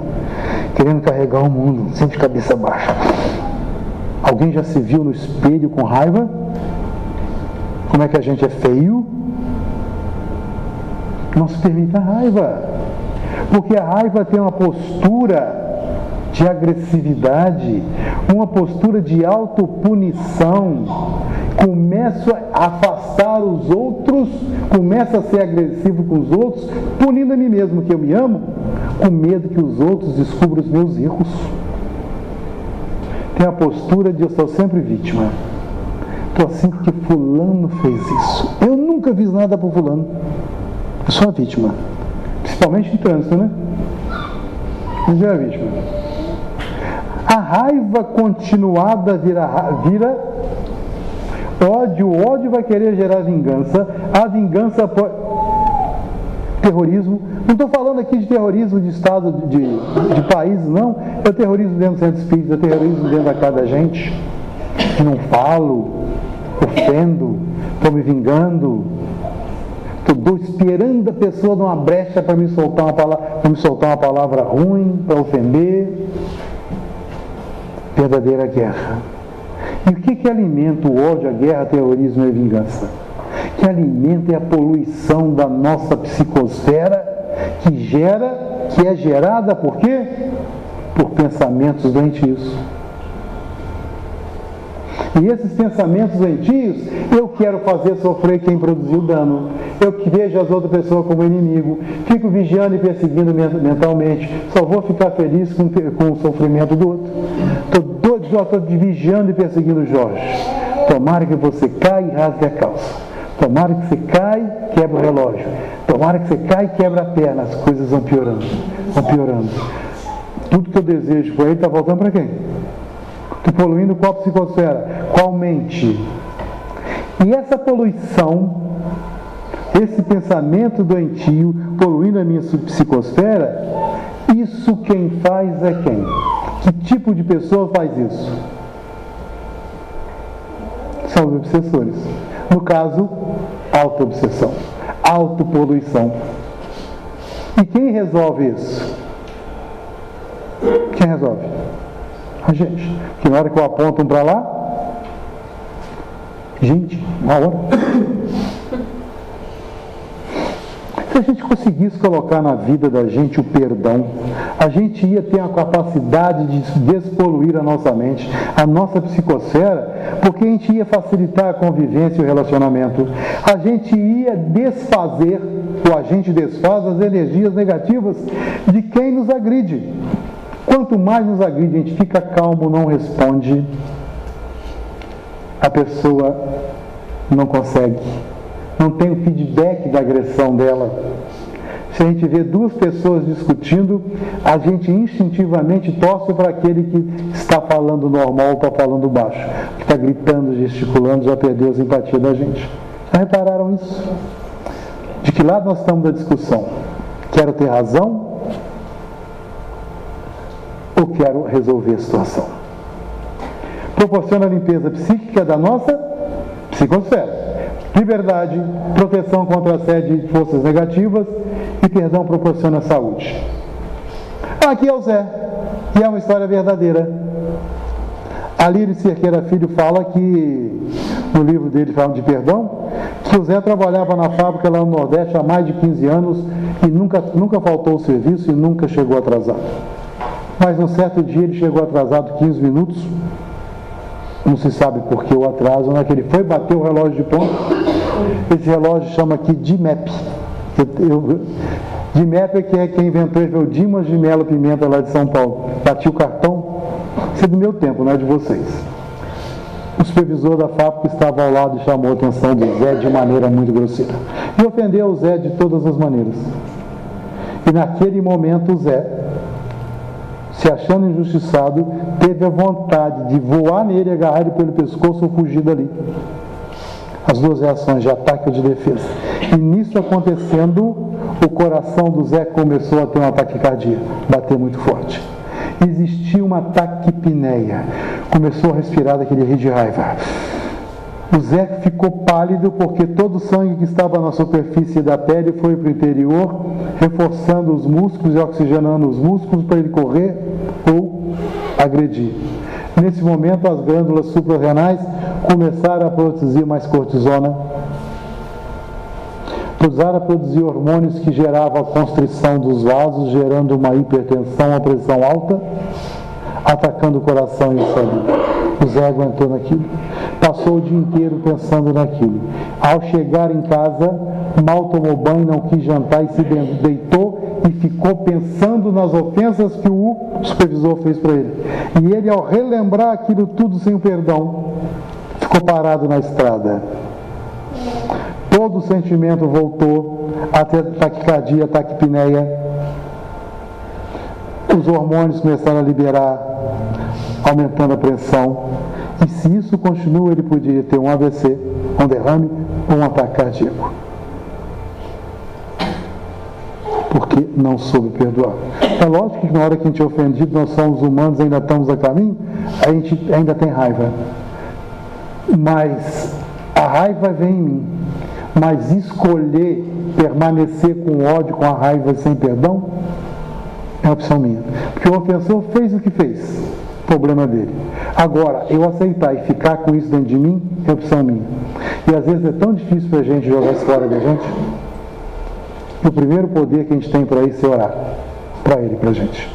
querendo carregar o mundo, sempre de cabeça baixa. Alguém já se viu no espelho com raiva? Como é que a gente é feio? Não se permita a raiva, porque a raiva tem uma postura de agressividade, uma postura de autopunição, começa a afastar os outros, começa a ser agressivo com os outros, punindo a mim mesmo que eu me amo, com medo que os outros descubram os meus erros. Tem a postura de eu sou sempre vítima. Estou assim porque fulano fez isso. Eu nunca fiz nada por fulano. Eu sou a vítima. Principalmente em trânsito, né? Mas é a vítima. A raiva continuada vira ódio. O ódio vai querer gerar vingança. A vingança pode... Terrorismo. Não estou falando aqui de terrorismo de Estado, de países, não. É terrorismo dentro do centro espírita, é terrorismo dentro da casa da gente. Que não falo, ofendo, estou me vingando. Estou esperando a pessoa dar uma brecha para me soltar uma palavra ruim, para ofender. Verdadeira guerra. E o que alimenta o ódio, a guerra, o terrorismo e a vingança? Que alimenta é a poluição da nossa psicosfera, que é gerada por quê? Por pensamentos doentios. E esses pensamentos doentios, eu quero fazer sofrer quem produziu dano. Eu que vejo as outras pessoas como inimigo, fico vigiando e perseguindo mentalmente, só vou ficar feliz com o sofrimento do outro. Estou vigiando e perseguindo o Jorge. Tomara que você caia e rasgue a calça. Tomara que você caia e quebra o relógio. Tomara que você caia e quebra a perna. As coisas vão piorando. Tudo que eu desejo por aí está voltando para quem? Estou poluindo qual psicosfera? Qual mente? E essa poluição, esse pensamento doentio, poluindo a minha psicosfera, isso quem faz é quem? Que tipo de pessoa faz isso? São os obsessores. No caso, auto-obsessão, autopoluição. E quem resolve isso? Quem resolve? A gente. Que na hora que eu aponto um para lá, gente, na hora. Se a gente conseguisse colocar na vida da gente o perdão, a gente ia ter a capacidade de despoluir a nossa mente, a nossa psicosfera, porque a gente ia facilitar a convivência e o relacionamento. A gente ia desfazer, ou a gente desfaz as energias negativas de quem nos agride. Quanto mais nos agride, a gente fica calmo, não responde, a pessoa não consegue. Não tem o feedback da agressão dela. Se a gente vê duas pessoas discutindo, a gente instintivamente torce para aquele que está falando normal ou está falando baixo, que está gritando, gesticulando, já perdeu a simpatia da gente. Já repararam isso? De que lado nós estamos da discussão? Quero ter razão ou quero resolver a situação? Proporciona a limpeza psíquica da nossa psicosfera. Liberdade, proteção contra a sede de forças negativas e perdão proporciona saúde. Aqui é o Zé, e é uma história verdadeira. A Lírio Cerqueira Filho fala que, no livro dele falando de perdão, que o Zé trabalhava na fábrica lá no Nordeste há mais de 15 anos e nunca faltou o serviço e nunca chegou atrasado. Mas um certo dia ele chegou atrasado 15 minutos. Não se sabe por que o atraso, não é que ele foi bater o relógio de ponta. Esse relógio chama aqui DIMEP. DIMEP é quem inventou, ele foi o Dimas de Melo Pimenta lá de São Paulo. Bati o cartão, isso é do meu tempo, não é de vocês. O supervisor da fábrica estava ao lado e chamou a atenção do Zé de maneira muito grosseira. E ofendeu o Zé de todas as maneiras. E naquele momento o Zé, se achando injustiçado, teve a vontade de voar nele, agarrar ele pelo pescoço ou fugir dali. As duas reações, de ataque ou de defesa. E nisso acontecendo, o coração do Zé começou a ter um ataque cardíaco, bater muito forte. Existia uma taquipneia, começou a respirar daquele rio de raiva. O Zé ficou pálido porque todo o sangue que estava na superfície da pele foi para o interior, reforçando os músculos e oxigenando os músculos para ele correr ou agredir. Nesse momento, as glândulas suprarrenais começaram a produzir mais cortisona. Cruzara produzia hormônios que geravam a constrição dos vasos, gerando uma hipertensão, a pressão alta, atacando o coração e o cérebro. O Zé aguentou naquilo. Passou o dia inteiro pensando naquilo. Ao chegar em casa, mal tomou banho, não quis jantar e se deitou e ficou pensando nas ofensas que o supervisor fez para ele. E ele, ao relembrar aquilo tudo sem o perdão, ficou parado na estrada. Todo o sentimento voltou, até taquicardia, taquipneia. Os hormônios começaram a liberar, aumentando a pressão. E se isso continua, ele poderia ter um AVC, um derrame ou um ataque cardíaco. Porque não soube perdoar. É lógico que na hora que a gente é ofendido, nós somos humanos, ainda estamos a caminho, a gente ainda tem raiva. Mas a raiva vem em mim. Mas escolher permanecer com ódio, com a raiva sem perdão, é opção minha. Porque o ofensor fez o que fez, problema dele. Agora, eu aceitar e ficar com isso dentro de mim, é opção minha. E às vezes é tão difícil para a gente jogar isso fora da gente, que o primeiro poder que a gente tem para isso é orar para ele, para a gente.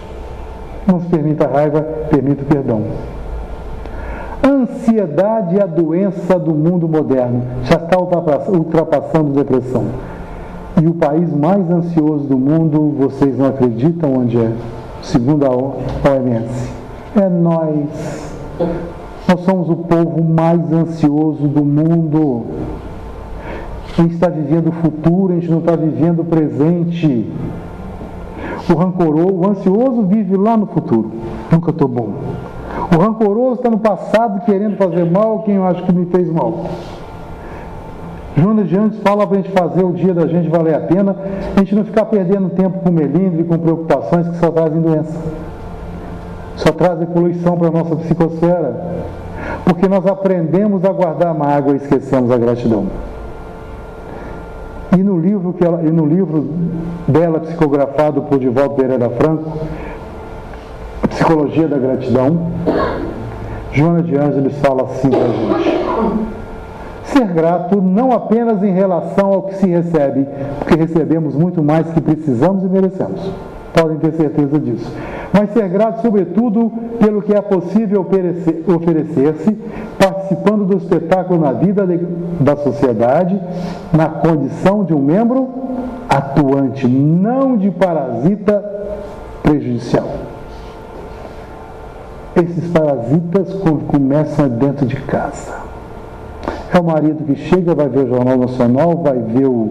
Não se permita a raiva, permita o perdão. A ansiedade é a doença do mundo moderno. Já está ultrapassando a depressão. E o país mais ansioso do mundo, vocês não acreditam onde é? Segundo a OMS. É nós. Nós somos o povo mais ansioso do mundo. A gente está vivendo o futuro, a gente não está vivendo o presente. O ansioso vive lá no futuro. Nunca estou bom. O rancoroso está no passado querendo fazer mal a quem eu acho que me fez mal. Joana de Anjos fala para a gente fazer o dia da gente valer a pena, a gente não ficar perdendo tempo com melindre, com preocupações que só trazem doença. Só trazem poluição para a nossa psicosfera. Porque nós aprendemos a guardar mágoa e esquecemos a gratidão. E no livro dela, psicografado por Divaldo Pereira Franco, Psicologia da Gratidão, Joana de Ângeles fala assim para a gente: ser grato não apenas em relação ao que se recebe, porque recebemos muito mais que precisamos e merecemos, podem ter certeza disso, mas ser grato sobretudo pelo que é possível oferecer-se, participando do espetáculo na vida da sociedade, na condição de um membro atuante, não de parasita prejudicial. Esses parasitas começam dentro de casa. É o marido que chega, vai ver o Jornal Nacional, vai ver o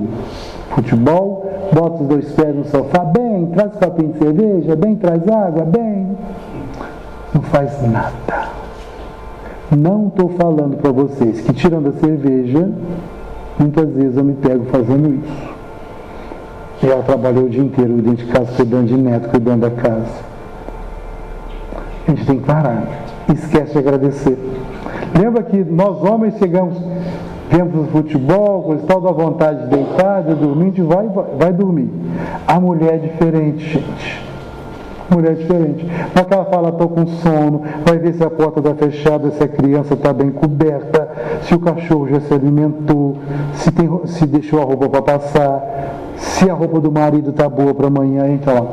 futebol, bota os dois pés no sofá, bem, traz um copinho de cerveja, bem, traz água, bem. Não faz nada. Não estou falando para vocês que, tirando a cerveja, muitas vezes eu me pego fazendo isso. E ela trabalhou o dia inteiro dentro de casa, cuidando de neto, cuidando da casa. A gente tem que parar. Esquece de agradecer. Lembra que nós homens chegamos, vemos o futebol, coisa e tal, dá vontade de deitar, de dormir, a gente vai dormir. A mulher é diferente, gente. A mulher é diferente. Na que ela fala, estou com sono, vai ver se a porta está fechada, se a criança está bem coberta, se o cachorro já se alimentou, se deixou a roupa para passar, se a roupa do marido está boa para amanhã, então,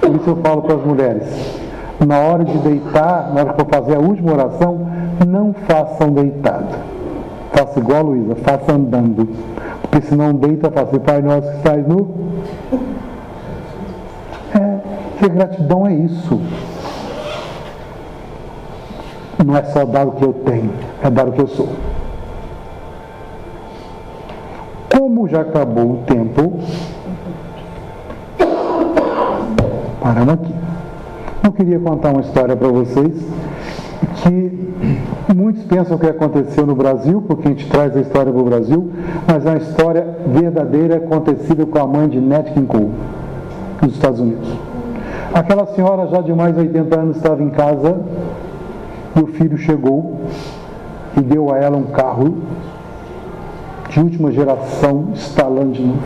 por isso eu falo para as mulheres, na hora de deitar, na hora que for fazer a última oração, não façam deitado. Faça igual a Luísa, faça andando. Porque se não deita, faça Pai Nosso que estás nu. Ter gratidão é isso. Não é só dar o que eu tenho, é dar o que eu sou. Como já acabou o tempo, paramos aqui. Eu queria contar uma história para vocês que muitos pensam que aconteceu no Brasil, porque a gente traz a história para o Brasil, mas é uma história verdadeira acontecida com a mãe de Nat King Cole, nos Estados Unidos. Aquela senhora já de mais de 80 anos estava em casa e o filho chegou e deu a ela um carro de última geração, instalando de novo.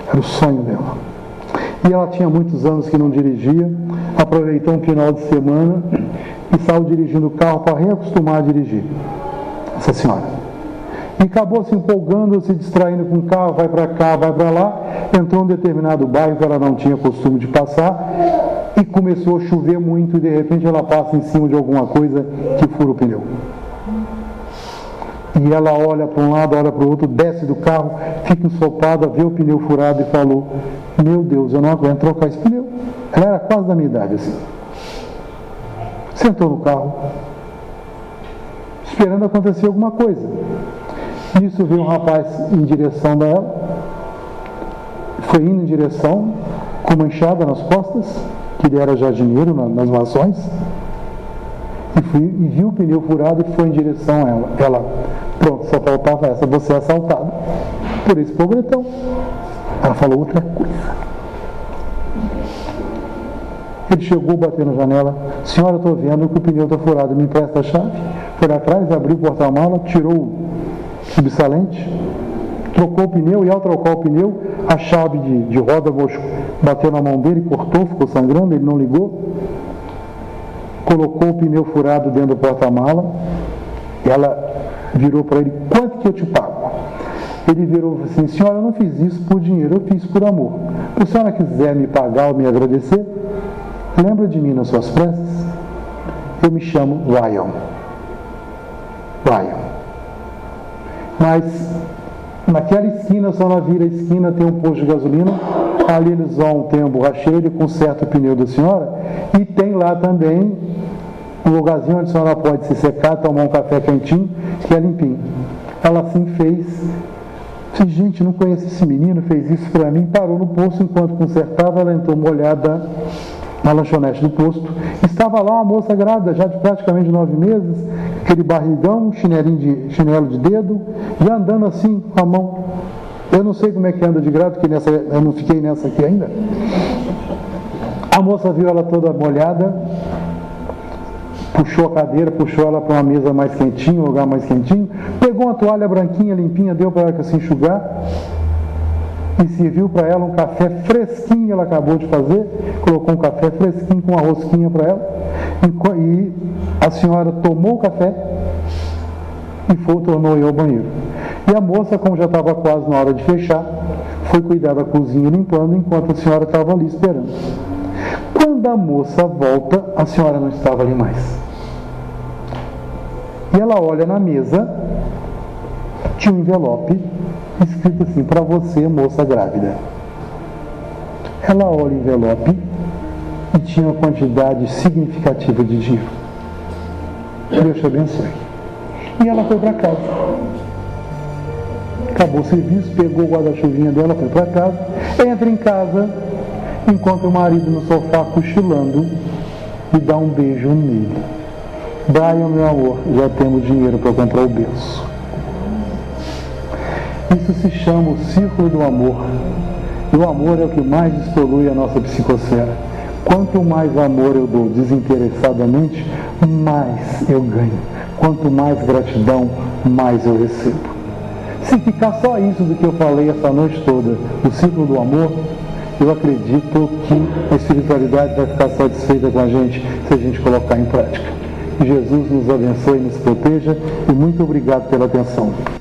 Era o sonho dela. E ela tinha muitos anos que não dirigia, aproveitou um final de semana e saiu dirigindo o carro para reacostumar a dirigir, essa senhora. E acabou se empolgando, se distraindo com o carro, vai para cá, vai para lá, entrou em um determinado bairro que ela não tinha costume de passar, e começou a chover muito, e de repente ela passa em cima de alguma coisa que fura o pneu. E ela olha para um lado, olha para o outro, desce do carro, fica ensopada, vê o pneu furado e falou: meu Deus, eu não aguento trocar esse pneu. Ela era quase da minha idade assim. Sentou no carro, esperando acontecer alguma coisa. Nisso veio um rapaz em direção dela, foi indo em direção, com uma enxada nas costas, que ele era jardineiro nas mansões, e viu o pneu furado e foi em direção a ela. Ela, pronto, só faltava essa, você é assaltado por esse pobretão. Ela falou outra coisa. Ele chegou, bateu na janela: senhora, eu estou vendo que o pneu está furado, me empresta a chave. Foi lá atrás, abriu o porta-mala, tirou o subsalente, trocou o pneu, e ao trocar o pneu, a chave de roda bateu na mão dele, cortou, ficou sangrando, ele não ligou. Colocou o pneu furado dentro do porta-mala. Ela virou para ele: quanto que eu te pago? Ele virou assim: senhora, eu não fiz isso por dinheiro, eu fiz por amor. Se a senhora quiser me pagar ou me agradecer, lembra de mim nas suas preces? Eu me chamo Ryan. Mas naquela esquina, só na vira esquina, tem um posto de gasolina. Ali eles vão, tem um borracheiro, ele conserta o pneu da senhora, e tem lá também um lugarzinho onde a senhora pode se secar, tomar um café quentinho, que é limpinho. Ela assim fez. Disse: gente, não conheço esse menino, fez isso para mim. Parou no posto, enquanto consertava, ela entrou molhada na lanchonete do posto. Estava lá uma moça grávida, já de praticamente 9 meses, aquele barrigão, chinelo de dedo, já andando assim com a mão. Eu não sei como é que anda de grávida, porque eu não fiquei nessa aqui ainda. A moça viu ela toda molhada, puxou a cadeira, puxou ela para uma mesa mais quentinha, um lugar mais quentinho, pegou uma toalha branquinha, limpinha, deu para ela se enxugar, e serviu para ela um café fresquinho, ela acabou de fazer, colocou um café fresquinho com uma rosquinha para ela, e a senhora tomou o café e tornou ir ao banheiro. E a moça, como já estava quase na hora de fechar, foi cuidar da cozinha limpando, enquanto a senhora estava ali esperando. Quando a moça volta, a senhora não estava ali mais. E ela olha na mesa, tinha um envelope escrito assim: para você, moça grávida. Ela olha o envelope e tinha uma quantidade significativa de dinheiro. Deus te abençoe. E ela foi para casa. Acabou o serviço, pegou o guarda-chuvinha dela, foi para casa. Entra em casa, encontra o marido no sofá cochilando e dá um beijo nele. Brian, meu amor, já temos dinheiro para comprar o berço. Isso se chama o círculo do amor. E o amor é o que mais despolui a nossa psicosfera. Quanto mais amor eu dou desinteressadamente, mais eu ganho. Quanto mais gratidão, mais eu recebo. Se ficar só isso do que eu falei essa noite toda, o ciclo do amor, eu acredito que a espiritualidade vai ficar satisfeita com a gente se a gente colocar em prática. Que Jesus nos abençoe e nos proteja, e muito obrigado pela atenção.